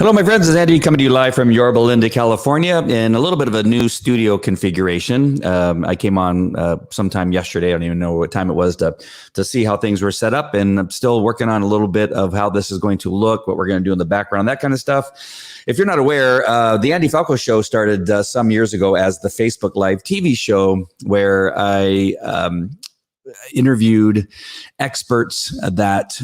Hello, my friends. It's Andy coming to you live from Yorba Linda, California, in a little bit of a new studio configuration. I came on sometime yesterday. I don't even know what time it was to see how things were set up, and I'm still working on a little bit of how this is going to look, what we're going to do in the background, that kind of stuff. If you're not aware, the Andy Falco Show started some years ago as the Facebook Live TV show where I interviewed experts that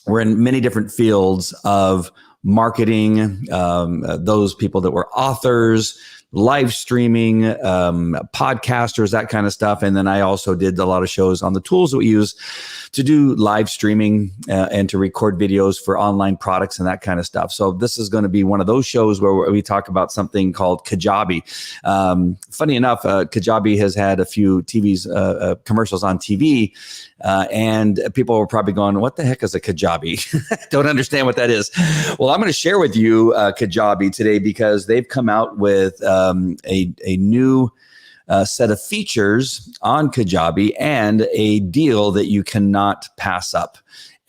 were in many different fields of marketing, those people that were authors, live streaming, podcasters, that kind of stuff. And then I also did a lot of shows on the tools that we use to do live streaming and to record videos for online products and that kind of stuff. So this is going to be one of those shows where we talk about something called Kajabi. Funny enough, Kajabi has had a few commercials on TV, and people were probably going, what the heck is a Kajabi? Don't understand what that is. Well, I'm going to share with you Kajabi today because they've come out with a new set of features on Kajabi and a deal that you cannot pass up.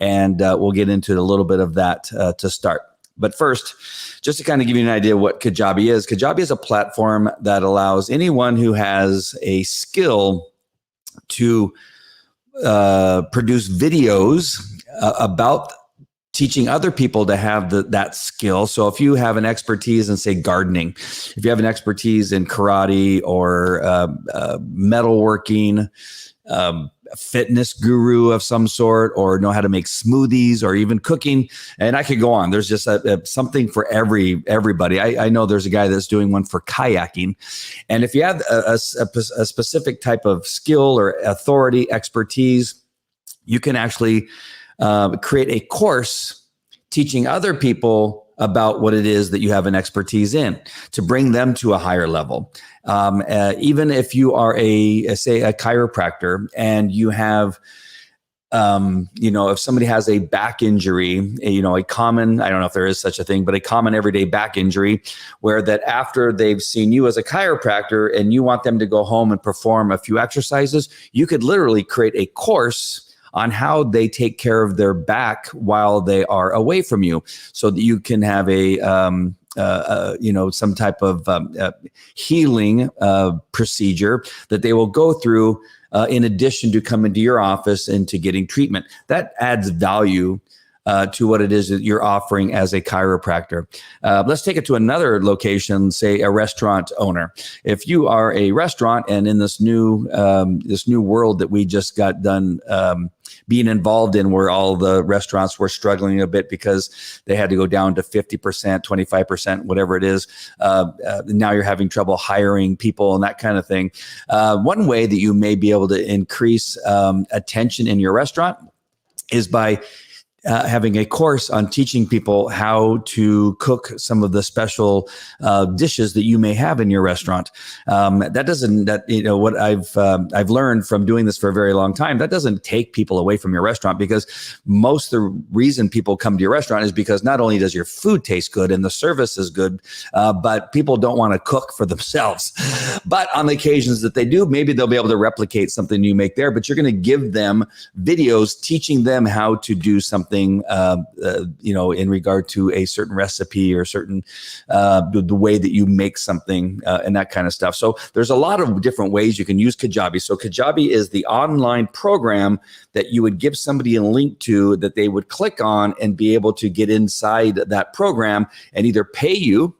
And we'll get into a little bit of that to start. But first, just to kind of give you an idea of what Kajabi is a platform that allows anyone who has a skill to produce videos about teaching other people to have that skill. So if you have an expertise in, say, gardening, if you have an expertise in karate or metalworking, fitness guru of some sort, or know how to make smoothies or even cooking, and I could go on. There's just something for everybody. I know there's a guy that's doing one for kayaking. And if you have a specific type of skill or authority, expertise, you can actually create a course teaching other people about what it is that you have an expertise in to bring them to a higher level. Even if you are say a chiropractor and you have, if somebody has a back injury, a common, I don't know if there is such a thing, but a common everyday back injury where that after they've seen you as a chiropractor and you want them to go home and perform a few exercises, you could literally create a course on how they take care of their back while they are away from you, so that you can have some type of healing procedure that they will go through in addition to coming to your office and to getting treatment. That adds value to what it is that you're offering as a chiropractor. Let's take it to another location, say a restaurant owner. If you are a restaurant and in this new world that we just got done being involved in, where all the restaurants were struggling a bit because they had to go down to 50%, 25%, whatever it is. Now you're having trouble hiring people and that kind of thing. One way that you may be able to increase attention in your restaurant is by having a course on teaching people how to cook some of the special dishes that you may have in your restaurant. What I've learned from doing this for a very long time, that doesn't take people away from your restaurant, because most of the reason people come to your restaurant is because not only does your food taste good and the service is good, but people don't want to cook for themselves. But on the occasions that they do, maybe they'll be able to replicate something you make there, but you're going to give them videos teaching them how to do something in regard to a certain recipe or certain the way that you make something and that kind of stuff. So there's a lot of different ways you can use Kajabi. So Kajabi is the online program that you would give somebody a link to that they would click on and be able to get inside that program and either pay you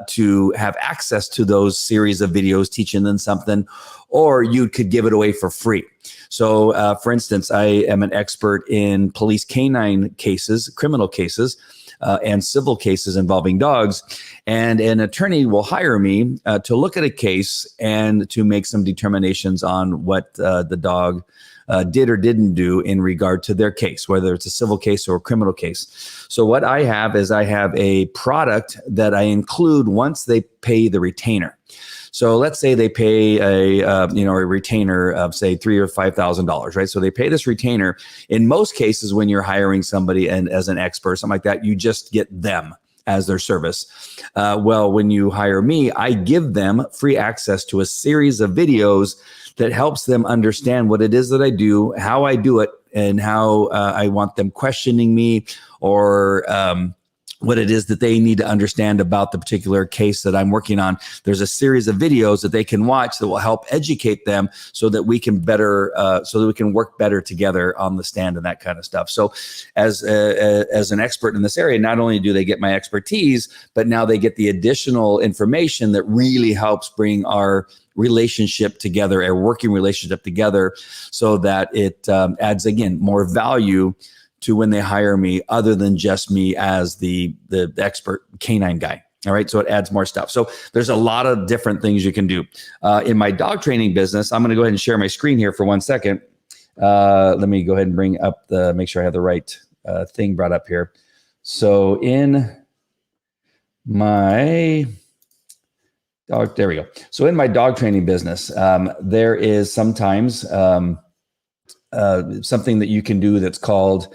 to have access to those series of videos teaching them something, or you could give it away for free. So, for instance, I am an expert in police canine cases, criminal cases, and civil cases involving dogs. And an attorney will hire me to look at a case and to make some determinations on what the dog did or didn't do in regard to their case, whether it's a civil case or a criminal case. So what I have is I have a product that I include once they pay the retainer. So let's say they pay a retainer of say $3,000 or $5,000, right? So they pay this retainer. In most cases, when you're hiring somebody and as an expert, something like that, you just get them as their service. Well, when you hire me, I give them free access to a series of videos that helps them understand what it is that I do, how I do it, and how I want them questioning me or what it is that they need to understand about the particular case that I'm working on. There's a series of videos that they can watch that will help educate them so that we can work better together on the stand and that kind of stuff. So as an expert in this area, not only do they get my expertise, but now they get the additional information that really helps bring our relationship together, a working relationship together, so that it adds, again, more value to when they hire me, other than just me as the expert canine guy. All right. So it adds more stuff. So there's a lot of different things you can do. In my dog training business, I'm going to go ahead and share my screen here for 1 second. Let me go ahead and bring up make sure I have the right thing brought up here. So in my dog, there we go. So in my dog training business, there is sometimes something that you can do that's called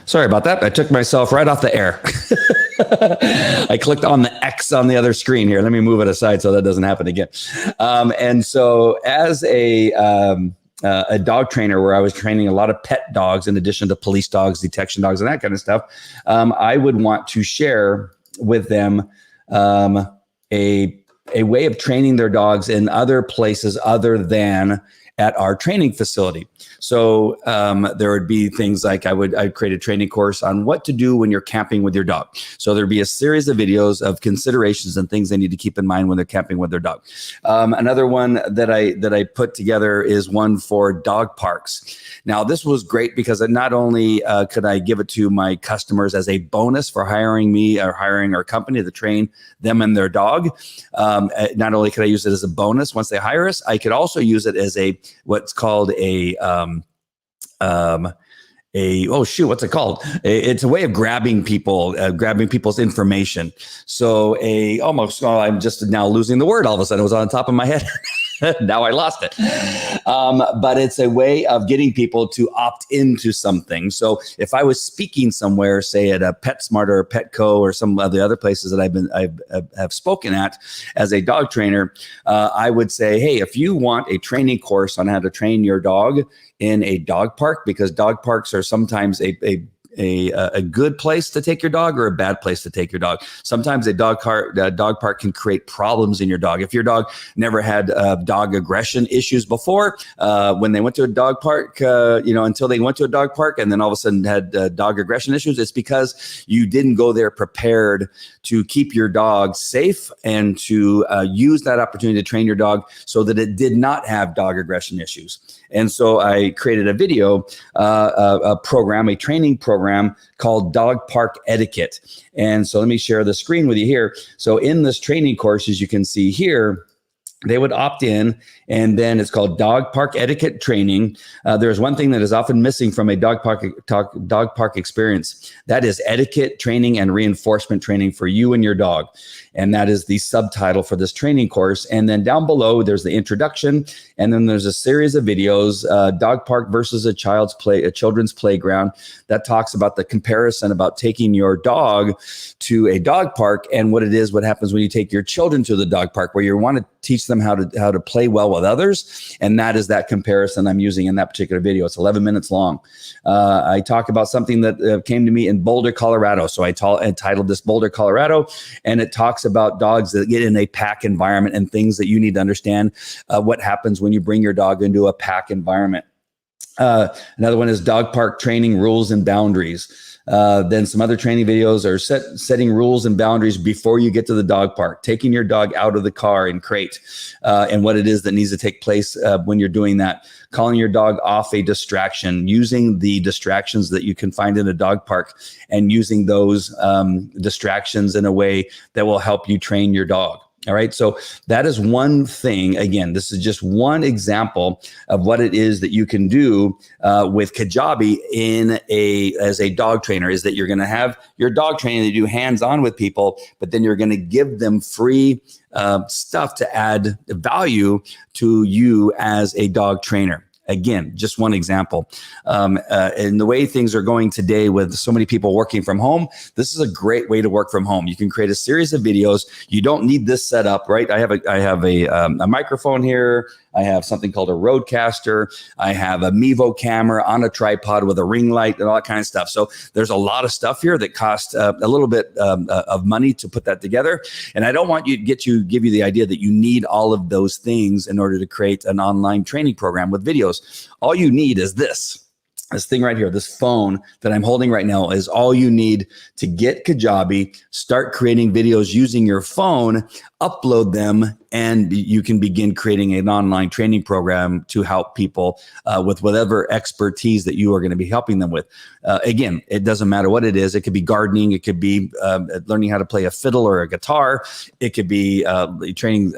sorry about that. I took myself right off the air. I clicked on the X on the other screen here. Let me move it aside so that doesn't happen again. And so as a dog trainer, where I was training a lot of pet dogs in addition to police dogs, detection dogs, and that kind of stuff, I would want to share with them a way of training their dogs in other places other than at our training facility. So there would be things like I'd create a training course on what to do when you're camping with your dog. So there'd be a series of videos of considerations and things they need to keep in mind when they're camping with their dog. Another one that I put together is one for dog parks. Now this was great because not only could I give it to my customers as a bonus for hiring me or hiring our company to train them and their dog. Not only could I use it as a bonus once they hire us, I could also use it as what's called what's it called? It's a way of grabbing people's information. So I'm just now losing the word all of a sudden. It was on top of my head. Now I lost it. But it's a way of getting people to opt into something. So if I was speaking somewhere, say at a PetSmart or a Petco or some of the other places that I've spoken at as a dog trainer, I would say, hey, if you want a training course on how to train your dog in a dog park, because dog parks are sometimes a good place to take your dog or a bad place to take your dog. Sometimes a dog park can create problems in your dog. If your dog never had dog aggression issues before, when they went to a dog park, until they went to a dog park and then all of a sudden had dog aggression issues, it's because you didn't go there prepared to keep your dog safe and to use that opportunity to train your dog so that it did not have dog aggression issues. And so I created a video, a training program called Dog Park Etiquette. And so let me share the screen with you here. So in this training course, as you can see here, they would opt in, and then it's called Dog Park Etiquette Training. There's one thing that is often missing from a dog park experience. That is etiquette training and reinforcement training for you and your dog. And that is the subtitle for this training course. And then down below, there's the introduction. And then there's a series of videos, dog park versus a children's playground, that talks about the comparison about taking your dog to a dog park and what happens when you take your children to the dog park, where you want to teach them how to play well with others. And that is that comparison I'm using in that particular video. It's 11 minutes long. I talk about something that came to me in Boulder, Colorado. So I titled this Boulder, Colorado, and it talks about dogs that get in a pack environment and things that you need to understand what happens when you bring your dog into a pack environment. Another one is dog park training rules and boundaries. Then some other training videos are setting rules and boundaries before you get to the dog park, taking your dog out of the car and crate, and what it is that needs to take place when you're doing that, calling your dog off a distraction, using the distractions that you can find in a dog park and using those distractions in a way that will help you train your dog. All right. So that is one thing. Again, this is just one example of what it is that you can do with Kajabi as a dog trainer, is that you're going to have your dog training to do hands-on with people, but then you're going to give them free stuff to add value to you as a dog trainer. Again, just one example. And the way things are going today with so many people working from home, this is a great way to work from home. You can create a series of videos. You don't need this setup, right? I have a microphone here. I have something called a Rodecaster. I have a Mevo camera on a tripod with a ring light and all that kind of stuff. So there's a lot of stuff here that costs a little bit of money to put that together. And I don't want you to give you the idea that you need all of those things in order to create an online training program with videos. All you need is this thing right here, this phone that I'm holding right now is all you need to get Kajabi, start creating videos using your phone, upload them, and you can begin creating an online training program to help people with whatever expertise that you are going to be helping them with. Again, it doesn't matter what it is. It could be gardening. It could be learning how to play a fiddle or a guitar. It could be training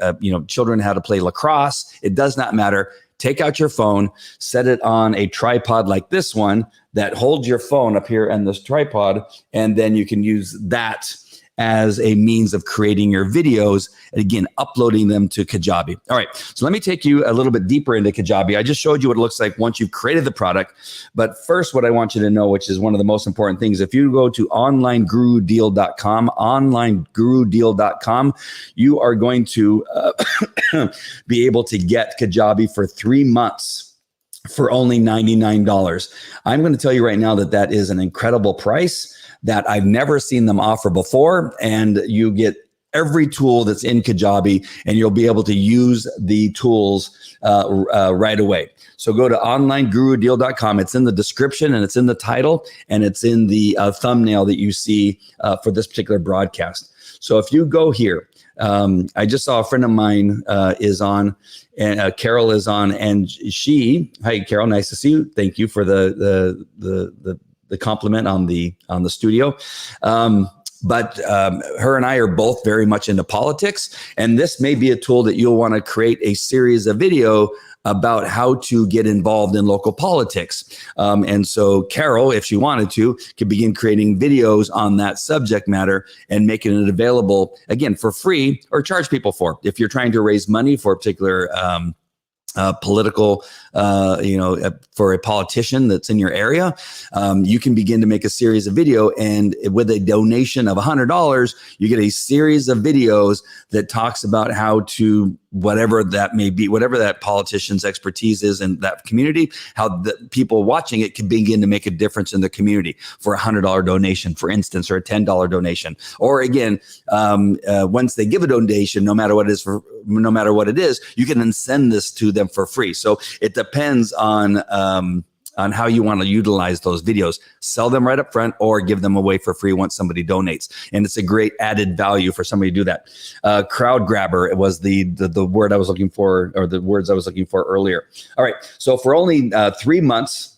children how to play lacrosse. It does not matter. Take out your phone, set it on a tripod like this one that holds your phone up here on this tripod, and then you can use that as a means of creating your videos, and again, uploading them to Kajabi. All right, so let me take you a little bit deeper into Kajabi. I just showed you what it looks like once you've created the product, but first what I want you to know, which is one of the most important things, if you go to onlinegurudeal.com, you are going to be able to get Kajabi for 3 months for only $99. I'm going to tell you right now that is an incredible price that I've never seen them offer before. And you get every tool that's in Kajabi, and you'll be able to use the tools right away. So go to onlinegurudeal.com. It's in the description, and it's in the title, and it's in the thumbnail that you see for this particular broadcast. So if you go here, I just saw a friend of mine is on, and Carol is on, and hi Carol, nice to see you. Thank you for the compliment on the studio. But her and I are both very much into politics, and this may be a tool that you'll want to create a series of video about how to get involved in local politics. And so Carol, if she wanted to, could begin creating videos on that subject matter and making it available, again, for free or charge people for. If you're trying to raise money for a particular political, for a politician that's in your area, you can begin to make a series of video, and with a donation of $100, you get a series of videos that talks about how to, whatever that may be, whatever that politician's expertise is in that community, how the people watching it can begin to make a difference in the community for a $100 donation, for instance, or a $10 donation. Or again, once they give a donation, no matter what it is, you can then send this to them for free. So it depends on how you want to utilize those videos. Sell them right up front or give them away for free once somebody donates. And it's a great added value for somebody to do that. Crowd grabber, it was the word I was looking for, or the words I was looking for earlier. All right, so for only 3 months,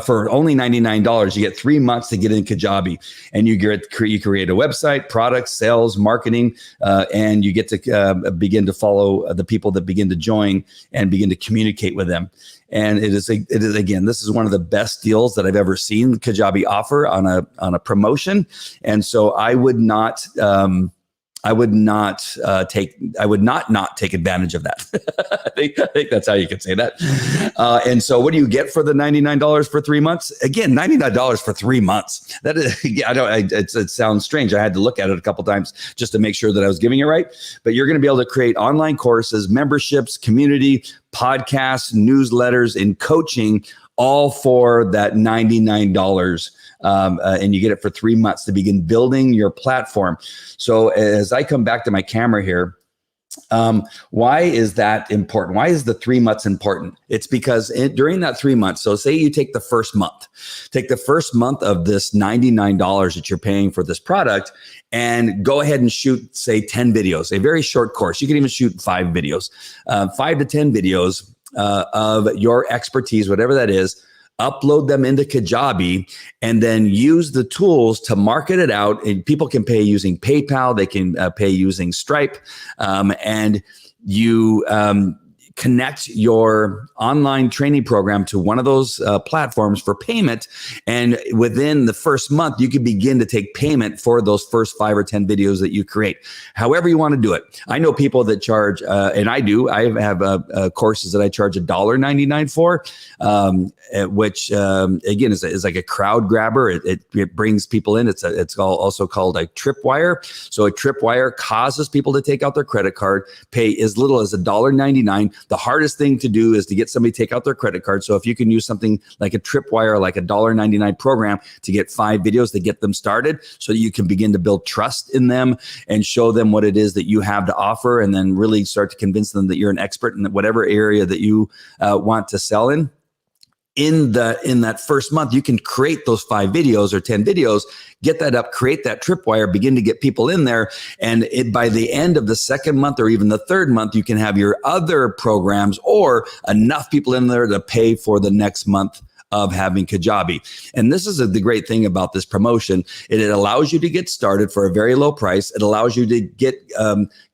for only $99, you get 3 months to get in Kajabi, and you create a website, products, sales, marketing, and you get to begin to follow the people that begin to join and begin to communicate with them. And it is again, this is one of the best deals that I've ever seen Kajabi offer on a promotion. And so I would not take advantage of that. I think that's how you could say that. And so what do you get for the $99 for 3 months? Again, $99 for 3 months. That is, it sounds strange. I had to look at it a couple times just to make sure that I was giving it right. But you're going to be able to create online courses, memberships, community, podcasts, newsletters, and coaching, all for that $99. And you get it for 3 months to begin building your platform. So as I come back to my camera here, why is that important? Why is the 3 months important? It's because during that 3 months, so say you take the first month of this $99 that you're paying for this product, and go ahead and shoot, say, 10 videos, a very short course. You can even shoot 5 videos, 5 to 10 videos of your expertise, whatever that is. Upload them into Kajabi, and then use the tools to market it out. And people can pay using PayPal. They can pay using Stripe. And you connect your online training program to one of those platforms for payment. And within the first month, you can begin to take payment for those first 5 or 10 videos that you create. However you want to do it. I know people that charge, and I do. I have courses that I charge $1.99 for, which again is like a crowd grabber. It brings people in. It's also called a tripwire. So a tripwire causes people to take out their credit card, pay as little as $1.99. The hardest thing to do is to get somebody to take out their credit card. So if you can use something like a tripwire, like a $1.99 program to get 5 videos to get them started, so that you can begin to build trust in them and show them what it is that you have to offer, and then really start to convince them that you're an expert in whatever area that you want to sell in. In that first month, you can create those 5 videos or 10 videos, get that up, create that tripwire, begin to get people in there. And by the end of the second month or even the third month, you can have your other programs or enough people in there to pay for the next month of having Kajabi. And this is the great thing about this promotion. It allows you to get started for a very low price. It allows you to get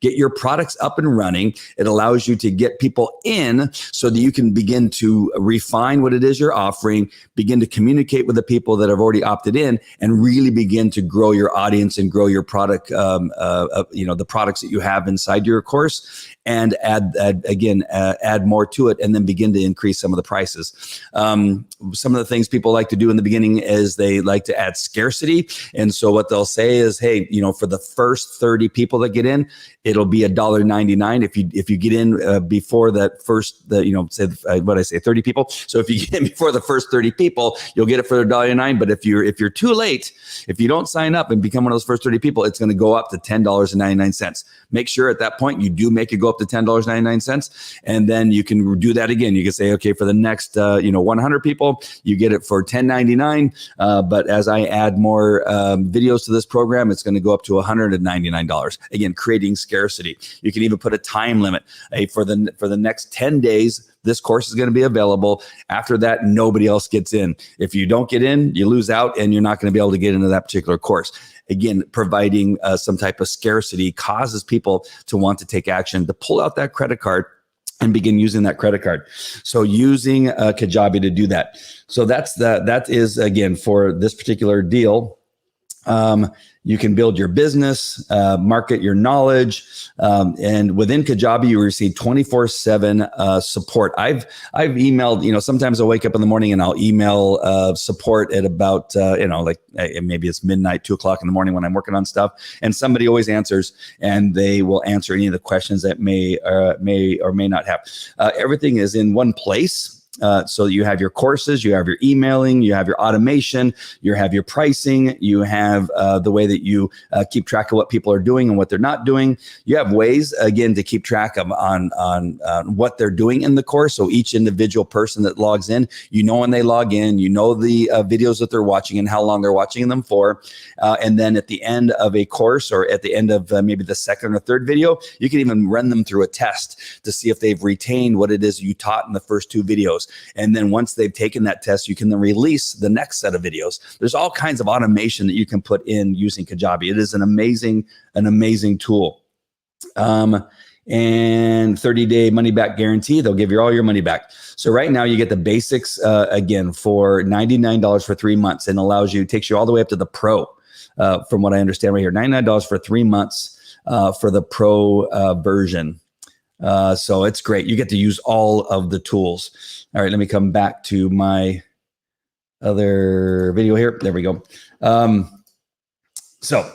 your products up and running. It allows you to get people in so that you can begin to refine what it is you're offering, begin to communicate with the people that have already opted in, and really begin to grow your audience and grow your product, the products that you have inside your course, and add more to it, and then begin to increase some of the prices. Some of the things people like to do in the beginning is they like to add scarcity. And so what they'll say is, hey, for the first 30 people that get in, it'll be $1.99. If you get in before that first, say 30 people. So if you get in before the first 30 people, you'll get it for $1.99. But if you're too late, if you don't sign up and become one of those first 30 people, it's going to go up to $10.99. Make sure at that point you do make it go up to $10.99, and then you can do that again. You can say, okay, for the next 100 people, you get it for $10.99. But as I add more videos to this program, it's going to go up to $199. Again, creating scarcity. You can even put a time limit. For the next 10 days, this course is going to be available. After that, nobody else gets in. If you don't get in, you lose out, and you're not going to be able to get into that particular course. Again, providing some type of scarcity causes people to want to take action, to pull out that credit card and begin using that credit card. So using Kajabi to do that. So that is, again, for this particular deal. You can build your business, market your knowledge, and within Kajabi, you receive 24/7 support. I've emailed, sometimes I'll wake up in the morning and I'll email support at about, maybe it's midnight, 2 o'clock in the morning when I'm working on stuff, and somebody always answers, and they will answer any of the questions that may or may not have. Everything is in one place. So you have your courses, you have your emailing, you have your automation, you have your pricing, you have the way that you keep track of what people are doing and what they're not doing. You have ways, again, to keep track of on what they're doing in the course. So each individual person that logs in, when they log in, the videos that they're watching and how long they're watching them for. And then at the end of a course, or at the end of maybe the second or third video, you can even run them through a test to see if they've retained what it is you taught in the first 2 videos. And then once they've taken that test, you can then release the next set of videos. There's all kinds of automation that you can put in using Kajabi. It is an amazing tool. And 30-day money-back guarantee. They'll give you all your money back. So right now you get the basics, again, for $99 for 3 months, and takes you all the way up to the pro, from what I understand right here. $99 for 3 months for the pro version. So it's great. You get to use all of the tools. All right, let me come back to my other video here. There we go. So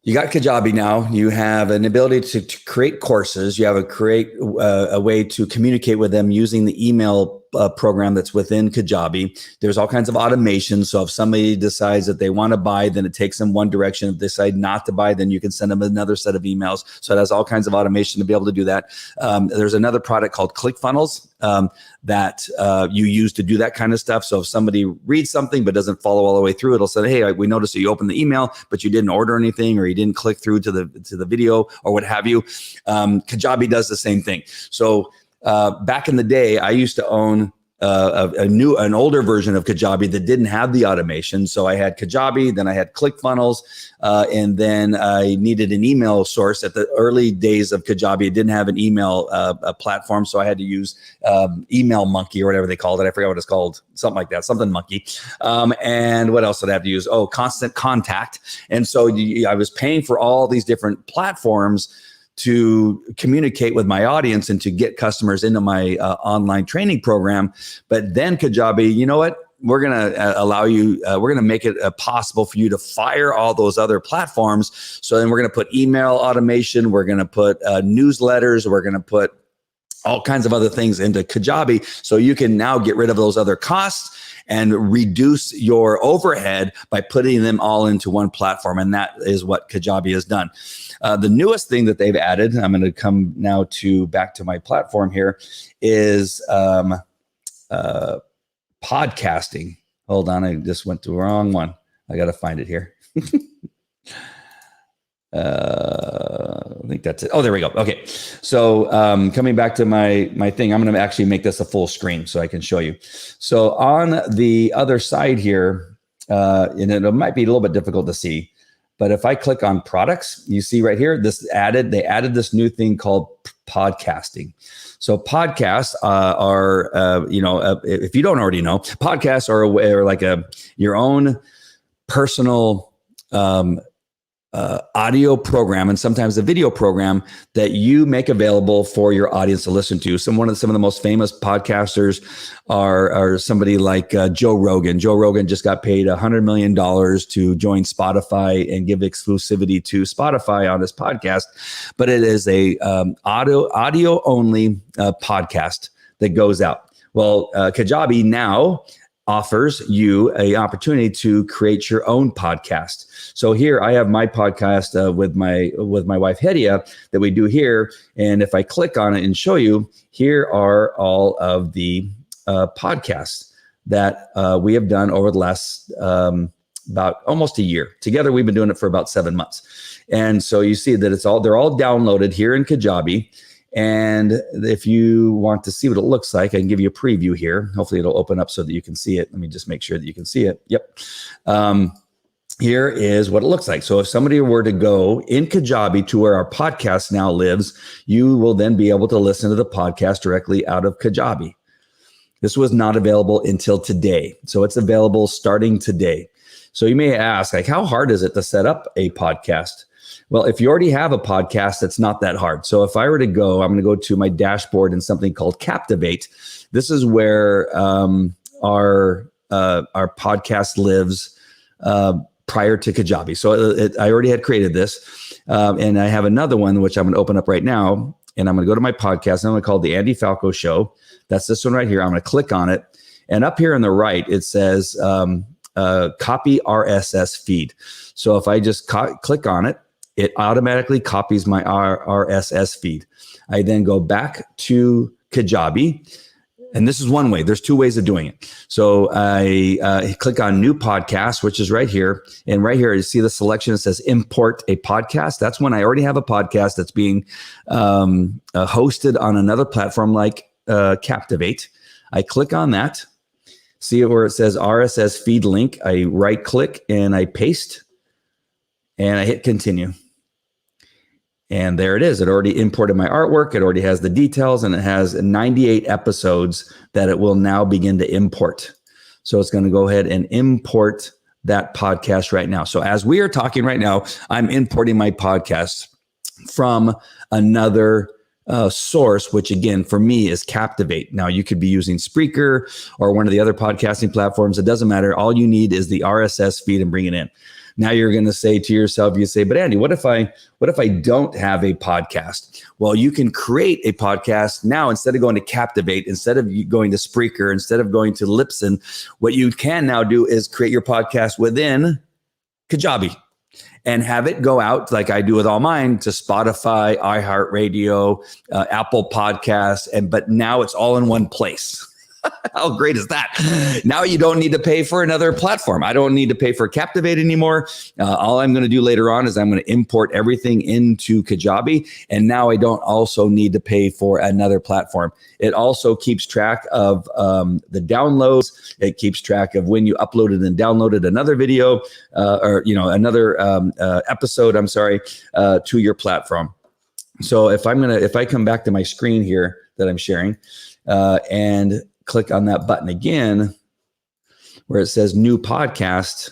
you got Kajabi now. You have an ability to create courses. You have a way to communicate with them using the email program that's within Kajabi. There's all kinds of automation. So if somebody decides that they want to buy, then it takes them one direction. If they decide not to buy, then you can send them another set of emails. So it has all kinds of automation to be able to do that. There's another product called ClickFunnels that you use to do that kind of stuff. So if somebody reads something but doesn't follow all the way through, it'll say, hey, we noticed that you opened the email, but you didn't order anything, or you didn't click through to the video, or what have you. Kajabi does the same thing. So back in the day, I used to own an older version of Kajabi that didn't have the automation. So I had Kajabi, then I had ClickFunnels, and then I needed an email source. At the early days of Kajabi, it didn't have an email platform, so I had to use Email Monkey or whatever they called it. I forgot what it's called, something like that, something monkey. And what else did I have to use? Oh, Constant Contact. And so I was paying for all these different platforms to communicate with my audience and to get customers into my online training program. But then Kajabi, you know what? We're going to allow you, we're going to make it possible for you to fire all those other platforms. So then we're going to put email automation, we're going to put newsletters, we're going to put all kinds of other things into Kajabi. So you can now get rid of those other costs and reduce your overhead by putting them all into one platform. And that is what Kajabi has done. The newest thing that they've added, I'm going to come now back to my platform here, is podcasting. Hold on, I just went to the wrong one. I got to find it here. I think that's it. Oh, there we go. Okay. So coming back to my thing, I'm going to actually make this a full screen so I can show you. So on the other side here, and it might be a little bit difficult to see, but if I click on products, you see right here, they added this new thing called podcasting. So podcasts are, if you don't already know, podcasts are like your own personal audio program, and sometimes a video program that you make available for your audience to listen to. Some of the most famous podcasters are somebody like Joe Rogan. Joe Rogan just got paid $100 million to join Spotify and give exclusivity to Spotify on this podcast. But it is a audio only podcast that goes out. Well, Kajabi now offers you an opportunity to create your own podcast. So here I have my podcast with my wife Hedia that we do here, and if I click on it and show you, here are all of the podcasts that we have done over the last about almost a year. Together, we've been doing it for about 7 months, and so you see that they're all downloaded here in Kajabi. And if you want to see what it looks like, I can give you a preview here. Hopefully it'll open up so that you can see it. Let me just make sure that you can see it. Yep. Here is what it looks like. So if somebody were to go in Kajabi to where our podcast now lives, you will then be able to listen to the podcast directly out of Kajabi. This was not available until today. So it's available starting today. So you may ask, like, how hard is it to set up a podcast? Well, if you already have a podcast, it's not that hard. So if I were to go, I'm going to go to my dashboard in something called Captivate. This is where our podcast lives prior to Kajabi. So I already had created this. And I have another one, which I'm going to open up right now. And I'm going to go to my podcast. And I'm going to call it The Andy Falco Show. That's this one right here. I'm going to click on it. And up here on the right, it says copy RSS feed. So if I just click on it, it automatically copies my RSS feed. I then go back to Kajabi, and this is one way. There's two ways of doing it. So I click on New Podcast, which is right here. And right here, you see the selection that says Import a Podcast. That's when I already have a podcast that's being hosted on another platform like Captivate. I click on that. See where it says RSS feed link. I right-click and I paste, and I hit continue. And there it is. It already imported my artwork. It already has the details, and it has 98 episodes that it will now begin to import. So it's going to go ahead and import that podcast right now. So as we are talking right now, I'm importing my podcast from another source, which again, for me is Captivate. Now you could be using Spreaker or one of the other podcasting platforms. It doesn't matter. All you need is the RSS feed and bring it in. Now you're going to say to yourself, but Andy, what if I don't have a podcast? Well, you can create a podcast now instead of going to Captivate, instead of going to Spreaker, instead of going to Libsyn. What you can now do is create your podcast within Kajabi and have it go out like I do with all mine to Spotify, iHeartRadio, Apple Podcasts, but now it's all in one place. How great is that? Now you don't need to pay for another platform. I don't need to pay for Captivate anymore. All I'm going to do later on is I'm going to import everything into Kajabi. And now I don't also need to pay for another platform. It also keeps track of the downloads. It keeps track of when you uploaded and downloaded another video another episode, to your platform. So if I come back to my screen here that I'm sharing and click on that button again, where it says new podcast,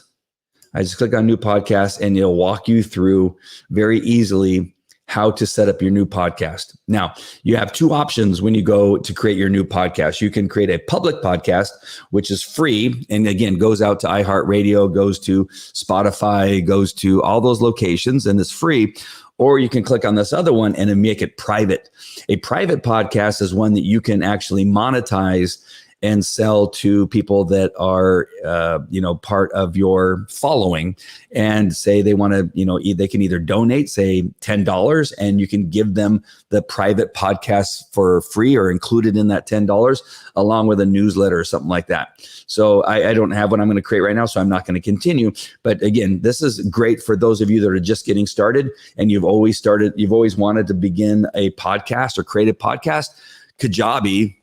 I just click on new podcast and it'll walk you through very easily how to set up your new podcast. Now, you have two options when you go to create your new podcast. You can create a public podcast, which is free, and again, goes out to iHeartRadio, goes to Spotify, goes to all those locations, and it's free. Or you can click on this other one and then make it private. A private podcast is one that you can actually monetize and sell to people that are, part of your following, and say they want to, they can either donate, say $10, and you can give them the private podcast for free or included in that $10, along with a newsletter or something like that. So I don't have what I'm going to create right now, so I'm not going to continue. But again, this is great for those of you that are just getting started and you've always wanted to begin a podcast or create a podcast. Kajabi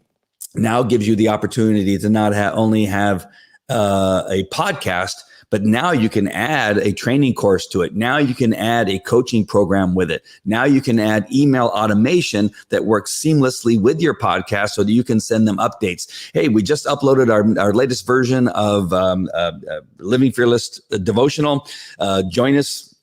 now gives you the opportunity to not only have a podcast, but now you can add a training course to it. Now you can add a coaching program with it. Now you can add email automation that works seamlessly with your podcast so that you can send them updates. Hey, we just uploaded our latest version of Living Fearless devotional. Join us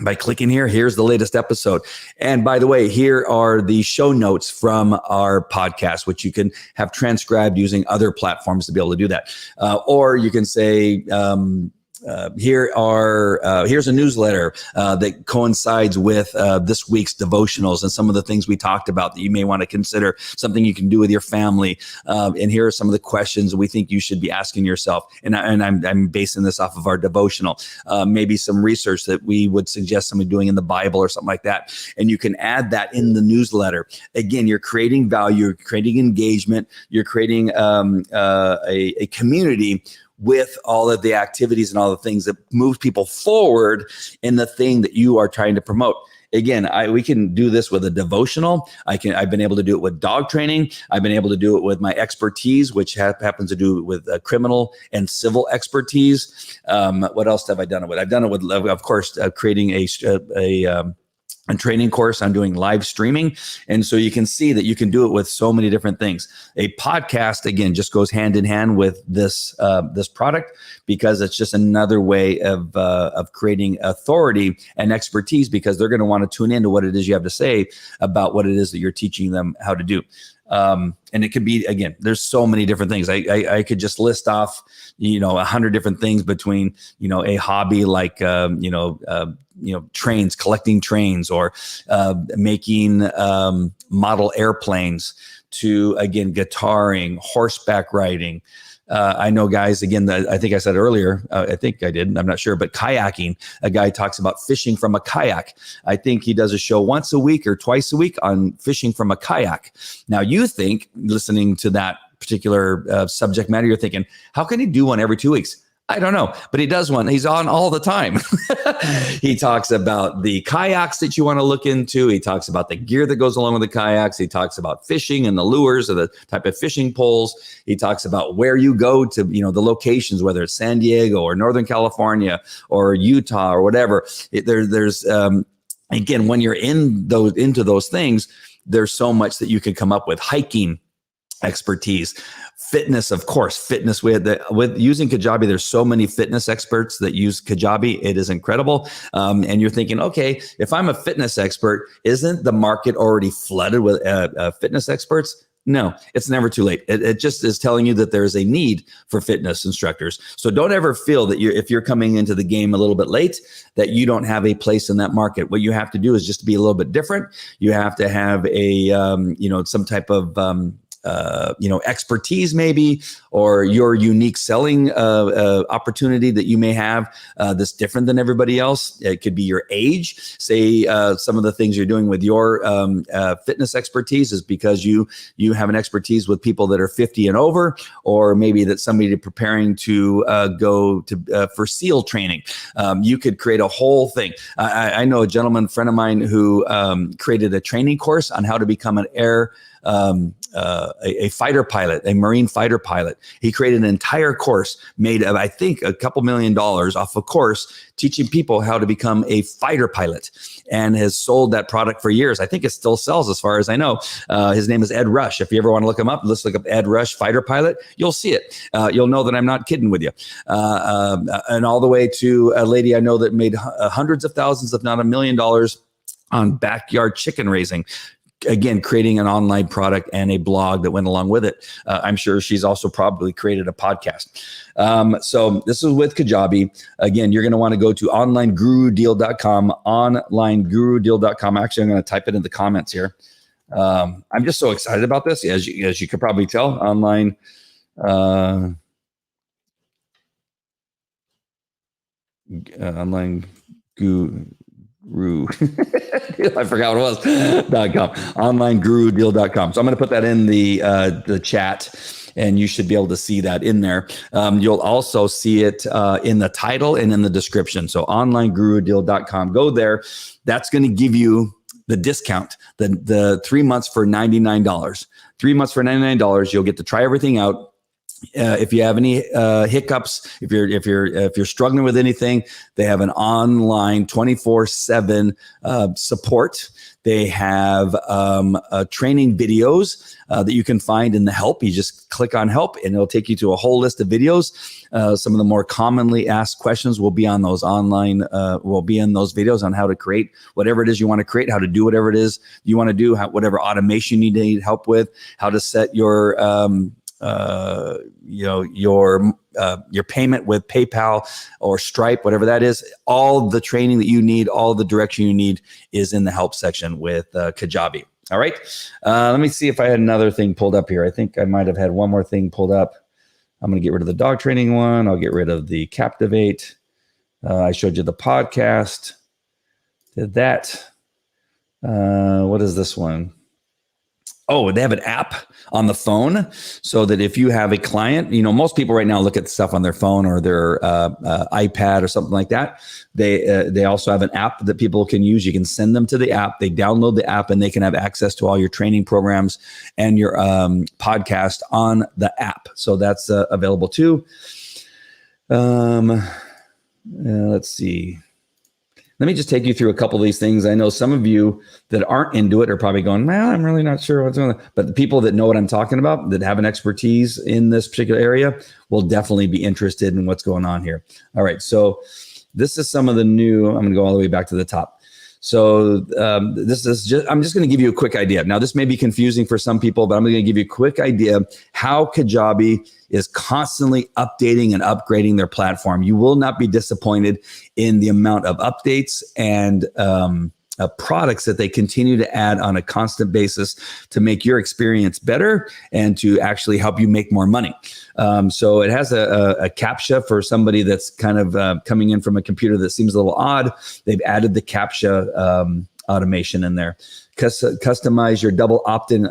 by clicking here. Here's the latest episode. And by the way, here are the show notes from our podcast, which you can have transcribed using other platforms to be able to do that. Or you can say, here's a newsletter that coincides with this week's devotionals and some of the things we talked about that you may want to consider, something you can do with your family. And here are some of the questions we think you should be asking yourself. And I'm basing this off of our devotional. Maybe some research that we would suggest somebody doing in the Bible or something like that. And you can add that in the newsletter. Again, you're creating value, you're creating engagement, you're creating a community with all of the activities and all the things that move people forward in the thing that you are trying to promote. Again, we can do this with a devotional. I've been able to do it with dog training. I've been able to do it with my expertise, which happens to do with criminal and civil expertise. What else have I done it with? I've done it with, of course, creating a training course. I'm doing live streaming. And so you can see that you can do it with so many different things. A podcast, again, just goes hand in hand with this product, because it's just another way of creating authority and expertise, because they're going to want to tune into what it is you have to say about what it is that you're teaching them how to do. And it could be, again, there's so many different things. I could just list off, 100 different things between, a hobby like, trains, collecting trains, or making model airplanes, to, again, guitaring, horseback riding. I know guys, again, I think I said earlier, I think I did, I'm not sure, but kayaking. A guy talks about fishing from a kayak. I think he does a show once a week or twice a week on fishing from a kayak. Now you think, listening to that particular subject matter, you're thinking, how can he do one every 2 weeks? I don't know, but he does one. He's on all the time. He talks about the kayaks that you want to look into. He talks about the gear that goes along with the kayaks. He talks about fishing and the lures or the type of fishing poles. He talks about where you go to, the locations, whether it's San Diego or Northern California or Utah or whatever. There's again, when you're into those things, there's so much that you can come up with. Hiking expertise. Fitness, of course, fitness with using Kajabi. There's so many fitness experts that use Kajabi. It is incredible. And you're thinking, okay, if I'm a fitness expert, isn't the market already flooded with fitness experts? No, it's never too late. It just is telling you that there's a need for fitness instructors. So don't ever feel that if you're coming into the game a little bit late, that you don't have a place in that market. What you have to do is just be a little bit different. You have to have some type of expertise maybe, or your unique selling opportunity that you may have that's different than everybody else. It could be your age. Say some of the things you're doing with your fitness expertise is because you have an expertise with people that are 50 and over, or maybe that somebody preparing to go to for SEAL training. You could create a whole thing. I know a gentleman friend of mine who created a training course on how to become an a fighter pilot, a Marine fighter pilot. He created an entire course made of, I think, a couple $1 million off a course teaching people how to become a fighter pilot, and has sold that product for years. I think it still sells as far as I know. His name is Ed Rush. If you ever want to look him up, let's look up Ed Rush fighter pilot. You'll see it. You'll know that I'm not kidding with you. And all the way to a lady I know that made hundreds of thousands, if not $1 million on backyard chicken raising. Again, creating an online product and a blog that went along with it. I'm sure she's also probably created a podcast. So this is with Kajabi. Again, you're going to want to go to onlinegurudeal.com, onlinegurudeal.com. Actually, I'm going to type it in the comments here. I'm just so excited about this, as you could probably tell. Online guru. I forgot what it was. .com. Onlinegurudeal.com. So I'm going to put that in the chat, and you should be able to see that in there. You'll also see it in the title and in the description. So onlinegurudeal.com. Go there. That's going to give you the discount, the 3 months for $99. 3 months for $99. You'll get to try everything out. If you have any hiccups, if you're struggling with anything, they have an online 24/7 support. They have training videos that you can find in the help. You just click on help, and it'll take you to a whole list of videos. Some of the more commonly asked questions will be on those online. Will be in those videos on how to create whatever it is you want to create, how to do whatever it is you want to do, whatever automation you need help with, how to set your your payment with PayPal or Stripe, whatever that is. All the training that you need, all the direction you need is in the help section with Kajabi. All right. Let me see if I had another thing pulled up here. I think I might have had one more thing pulled up. I'm going to get rid of the dog training one. I'll get rid of the Captivate. I showed you the podcast. Did that. What is this one? Oh, they have an app on the phone, so that if you have a client, most people right now look at stuff on their phone or their iPad or something like that. They also have an app that people can use. You can send them to the app. They download the app, and they can have access to all your training programs and your podcast on the app. So that's available too. Let's see. Let me just take you through a couple of these things. I know some of you that aren't into it are probably going, well, I'm really not sure what's going on. But the people that know what I'm talking about, that have an expertise in this particular area, will definitely be interested in what's going on here. All right. So this is some of the new, I'm going to go all the way back to the top. So this is just, I'm just going to give you a quick idea. Now, this may be confusing for some people, but I'm going to give you a quick idea how Kajabi is constantly updating and upgrading their platform. You will not be disappointed in the amount of updates and products that they continue to add on a constant basis to make your experience better and to actually help you make more money. So it has a CAPTCHA for somebody that's kind of coming in from a computer that seems a little odd. They've added the CAPTCHA automation in there. Customize your double opt-in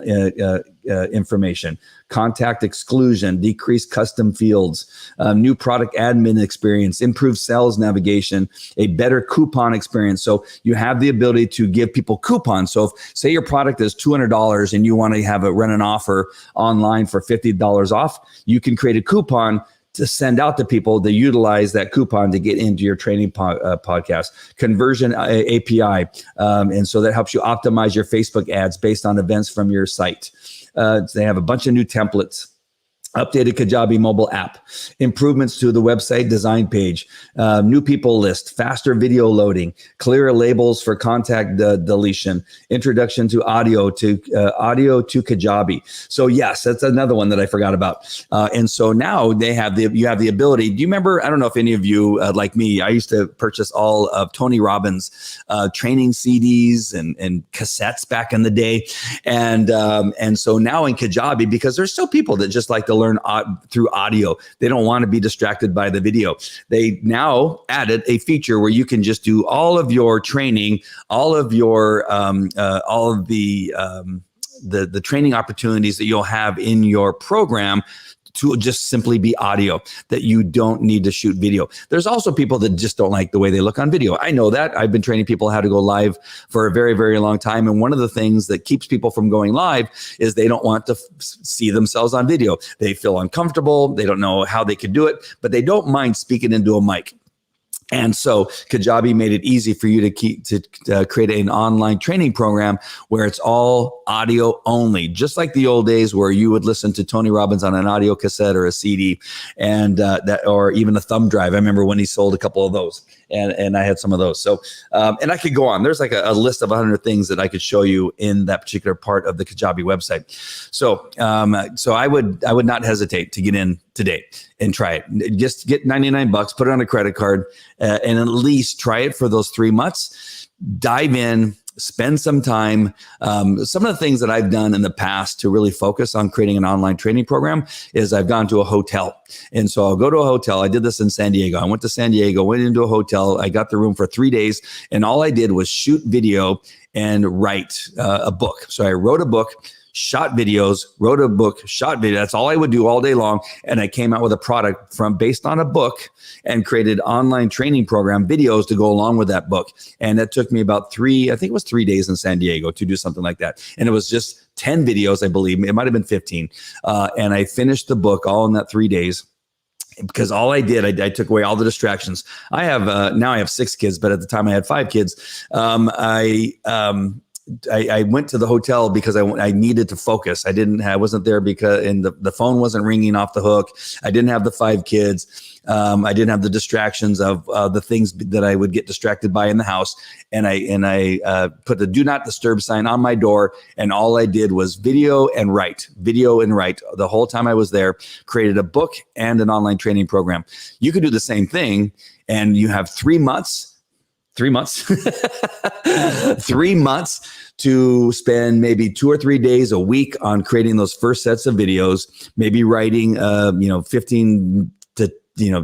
information, contact exclusion, decrease custom fields, new product admin experience, improved sales navigation, a better coupon experience. So you have the ability to give people coupons. So if, say your product is $200 and you want to have run an offer online for $50 off, you can create a coupon to send out to people to utilize that coupon to get into your training podcast. Conversion API. And so that helps you optimize your Facebook ads based on events from your site. They have a bunch of new templates. updated Kajabi mobile app, improvements to the website design page, new people list, faster video loading, clearer labels for contact deletion, introduction to audio to Kajabi. So yes, that's another one that I forgot about. And so now you have the ability. Do you remember? I don't know if any of you like me. I used to purchase all of Tony Robbins' training CDs and cassettes back in the day, and so now in Kajabi, because there's still people that just like to learn through audio. They don't want to be distracted by the video. They now added a feature where you can just do all of your training, all of your all of the training opportunities that you'll have in your program to just simply be audio, that you don't need to shoot video. There's also people that just don't like the way they look on video. I know that. I've been training people how to go live for a very, very long time. And one of the things that keeps people from going live is they don't want to see themselves on video. They feel uncomfortable. They don't know how they could do it, but they don't mind speaking into a mic. And so Kajabi made it easy for you to create an online training program where it's all audio only, just like the old days where you would listen to Tony Robbins on an audio cassette or a CD, and or even a thumb drive. I remember when he sold a couple of those, and I had some of those. So and I could go on. There's like a list of 100 things that I could show you in that particular part of the Kajabi website. So so I would not hesitate to get in today and try it. Just get $99, put it on a credit card, and at least try it for those 3 months. Dive in, spend some time. Some of the things that I've done in the past to really focus on creating an online training program is I've gone to a hotel. And so I'll go to a hotel. I did this in San Diego. I went to San Diego, went into a hotel. I got the room for 3 days, and all I did was shoot video and write a book. So I wrote a book, shot videos, wrote a book, shot video. That's all I would do all day long. And I came out with a product based on a book and created online training program videos to go along with that book. And it took me about 3 days in San Diego to do something like that. And it was just 10 videos, I believe. It might've been 15. And I finished the book all in that 3 days. Because all I did, I took away all the distractions. I have now I have 6 kids, but at the time I had 5 kids. I went to the hotel because I needed to focus. I wasn't there because the phone wasn't ringing off the hook. I didn't have the 5 kids. I didn't have the distractions of the things that I would get distracted by in the house. And I put the do not disturb sign on my door. And all I did was video and write the whole time I was there. Created a book and an online training program. You could do the same thing, and you have 3 months. 3 months, 3 months to spend maybe 2 or 3 days a week on creating those first sets of videos, maybe writing, 15 to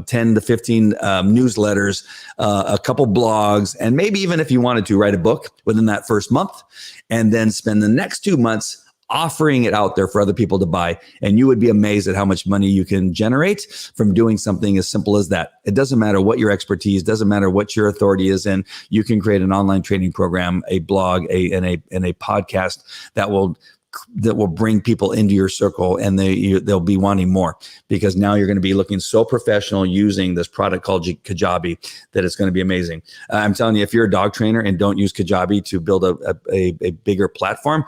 10 to 15 newsletters, a couple blogs, and maybe even if you wanted to write a book within that first month, and then spend the next 2 months offering it out there for other people to buy. And you would be amazed at how much money you can generate from doing something as simple as that. It doesn't matter what your expertise, doesn't matter what your authority is in. You can create an online training program, a blog, and a podcast that will bring people into your circle, and they'll be wanting more, because now you're going to be looking so professional using this product called Kajabi that it's going to be amazing. I'm telling you, if you're a dog trainer and don't use Kajabi to build a bigger platform,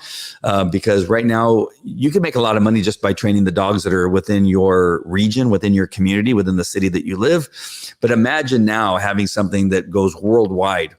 because right now you can make a lot of money just by training the dogs that are within your region, within your community, within the city that you live. But imagine now having something that goes worldwide.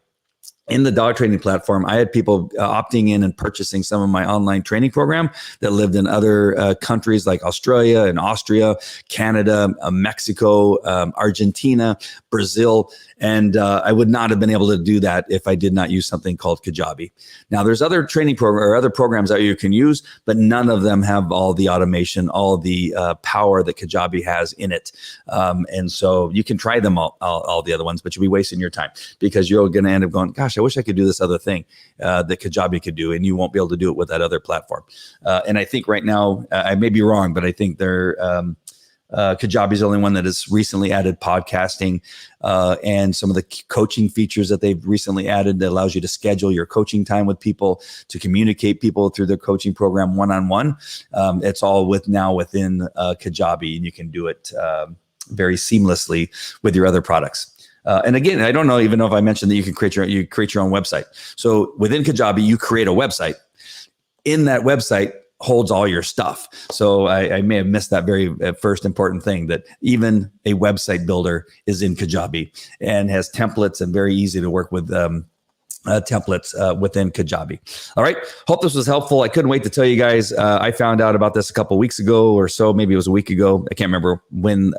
In the dog training platform, I had people opting in and purchasing some of my online training program that lived in other countries like Australia and Austria, Canada, Mexico, Argentina, Brazil. And I would not have been able to do that if I did not use something called Kajabi. Now, there's other training program or other programs that you can use, but none of them have all the automation, all the power that Kajabi has in it. And so you can try them all the other ones, but you'll be wasting your time, because you're going to end up going, gosh, I wish I could do this other thing that Kajabi could do, and you won't be able to do it with that other platform. And I think right now, I may be wrong, but I think Kajabi is the only one that has recently added podcasting and some of the coaching features that they've recently added that allows you to schedule your coaching time with people, to communicate people through their coaching program one-on-one. It's all within Kajabi, and you can do it very seamlessly with your other products. And again, I don't even know if I mentioned that you can create your own website. So within Kajabi, you create a website. In that website, holds all your stuff. So I may have missed that very first important thing, that even a website builder is in Kajabi and has templates and very easy to work with templates within Kajabi. All right. Hope this was helpful. I couldn't wait to tell you guys. I found out about this a couple of weeks ago or so. Maybe it was a week ago. I can't remember when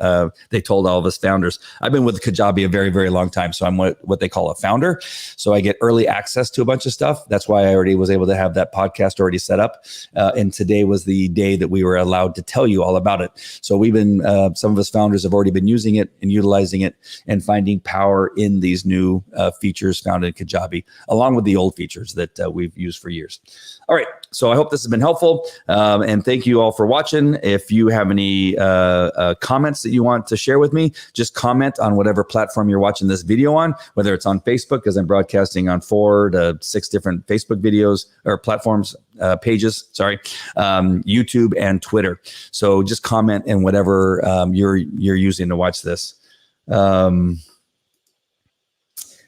they told all of us founders. I've been with Kajabi a very, very long time. So I'm what they call a founder. So I get early access to a bunch of stuff. That's why I already was able to have that podcast already set up. And today was the day that we were allowed to tell you all about it. So we've been, some of us founders have already been using it and utilizing it and finding power in these new features found in Kajabi, along with the old features that we've used for years. All right. So I hope this has been helpful. And thank you all for watching. If you have any comments that you want to share with me, just comment on whatever platform you're watching this video on, whether it's on Facebook, because I'm broadcasting on 4 to 6 different Facebook videos or platforms, pages, YouTube and Twitter. So just comment in whatever you're using to watch this.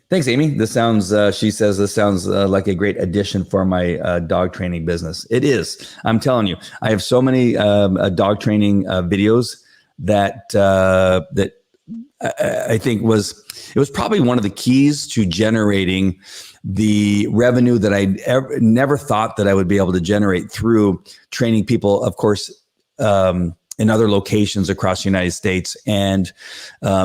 Thanks, Amy. This sounds, she says, this sounds like a great addition for my dog training business. It is. I'm telling you, I have so many dog training videos that I think it was probably one of the keys to generating the revenue that I never thought that I would be able to generate through training people, of course, in other locations across the United States and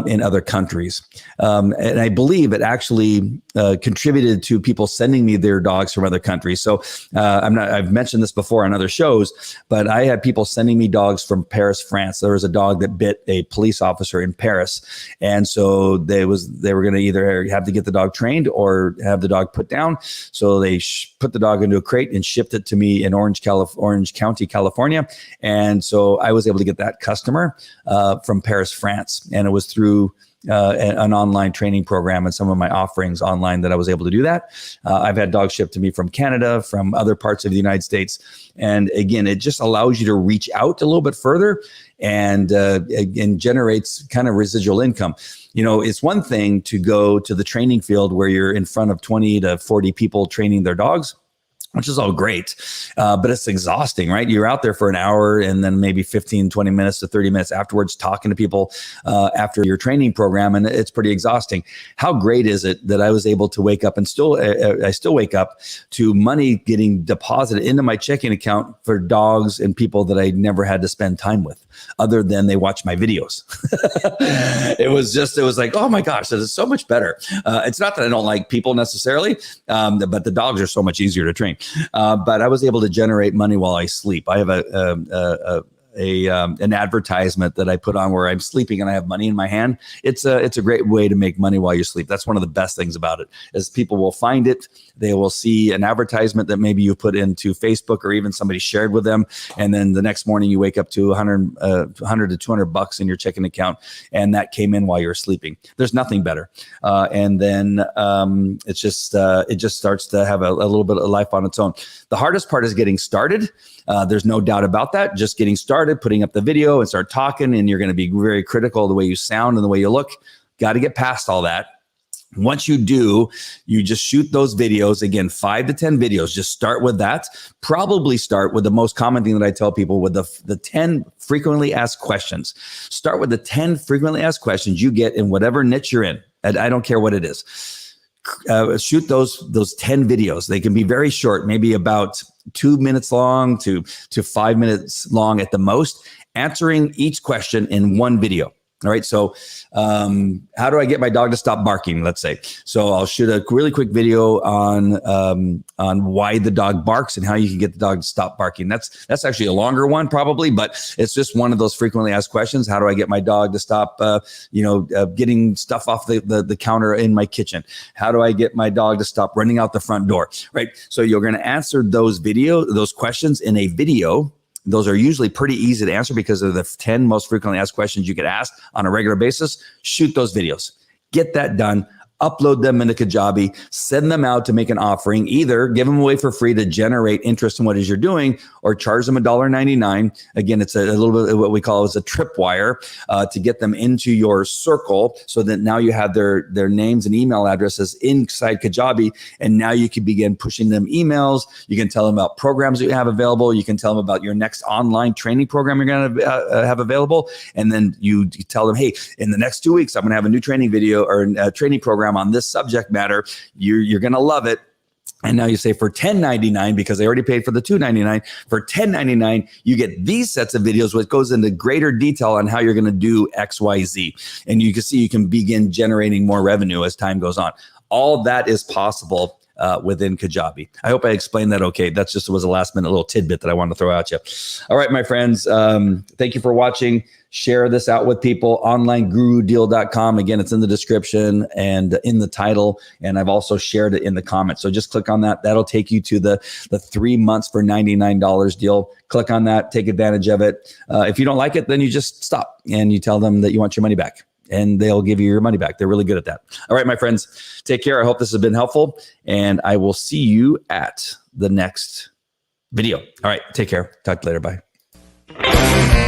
in other countries. And I believe it actually contributed to people sending me their dogs from other countries. So I've mentioned this before on other shows, but I had people sending me dogs from Paris, France. There was a dog that bit a police officer in Paris. And so they were going to either have to get the dog trained or have the dog put down. So they put the dog into a crate and shipped it to me in Orange County, California. And so I was able to get that customer from Paris, France. And it was through an online training program and some of my offerings online that I was able to do that. I've had dogs shipped to me from Canada, from other parts of the United States. And again, it just allows you to reach out a little bit further and generates kind of residual income. You know, it's one thing to go to the training field where you're in front of 20 to 40 people training their dogs, which is all great, but it's exhausting, right? You're out there for an hour and then maybe 15, 20 minutes to 30 minutes afterwards talking to people after your training program, and it's pretty exhausting. How great is it that I was able to wake up and I still wake up to money getting deposited into my checking account for dogs and people that I never had to spend time with, other than they watch my videos. It was like, oh my gosh, this is so much better. It's not that I don't like people necessarily, but the dogs are so much easier to train. But I was able to generate money while I sleep. I have an advertisement that I put on where I'm sleeping and I have money in my hand. It's a great way to make money while you sleep. That's one of the best things about it, is people will find it. They will see an advertisement that maybe you put into Facebook or even somebody shared with them. And then the next morning you wake up to $100 to $200 in your checking account. And that came in while you were sleeping. There's nothing better. And then it just starts to have a little bit of life on its own. The hardest part is getting started. There's no doubt about that. Just getting started, putting up the video and start talking, and you're going to be very critical of the way you sound and the way you look. Got to get past all that. Once you do, you just shoot those videos. Again, 5 to 10 videos. Just start with that. Probably start with the most common thing that I tell people, with the 10 frequently asked questions. Start with the 10 frequently asked questions you get in whatever niche you're in. I don't care what it is. Shoot those 10 videos. They can be very short, maybe about 2 minutes long to 5 minutes long at the most, answering each question in one video. All right. So how do I get my dog to stop barking? Let's say. So I'll shoot a really quick video on why the dog barks and how you can get the dog to stop barking. That's actually a longer one probably, but it's just one of those frequently asked questions. How do I get my dog to stop, getting stuff off the counter in my kitchen? How do I get my dog to stop running out the front door? Right. So you're going to answer those questions in a video. Those are usually pretty easy to answer because they're the 10 most frequently asked questions you get asked on a regular basis. Shoot those videos. Get that done. upload them into Kajabi, send them out to make an offering, either give them away for free to generate interest in what it is you're doing, or charge them $1.99. Again, it's a little bit of what we call as a tripwire to get them into your circle, so that now you have their names and email addresses inside Kajabi, and now you can begin pushing them emails. You can tell them about programs that you have available. You can tell them about your next online training program you're going to have available, and then you tell them, hey, in the next 2 weeks, I'm going to have a new training video or a training program on this subject matter. You're going to love it. And now you say for $10.99, because they already paid for the $2.99, for $10.99, you get these sets of videos, which goes into greater detail on how you're going to do X, Y, Z. And you can see you can begin generating more revenue as time goes on. All that is possible within Kajabi. I hope I explained that okay. That's just was a last minute little tidbit that I wanted to throw at you. All right, my friends, thank you for watching. Share this out with people. OnlineGuruDeal.com. Again, it's in the description and in the title. And I've also shared it in the comments. So just click on that. That'll take you to the 3 months for $99 deal. Click on that. Take advantage of it. If you don't like it, then you just stop and you tell them that you want your money back, and they'll give you your money back. They're really good at that. All right, my friends, take care. I hope this has been helpful, and I will see you at the next video. All right, take care. Talk to you later. Bye.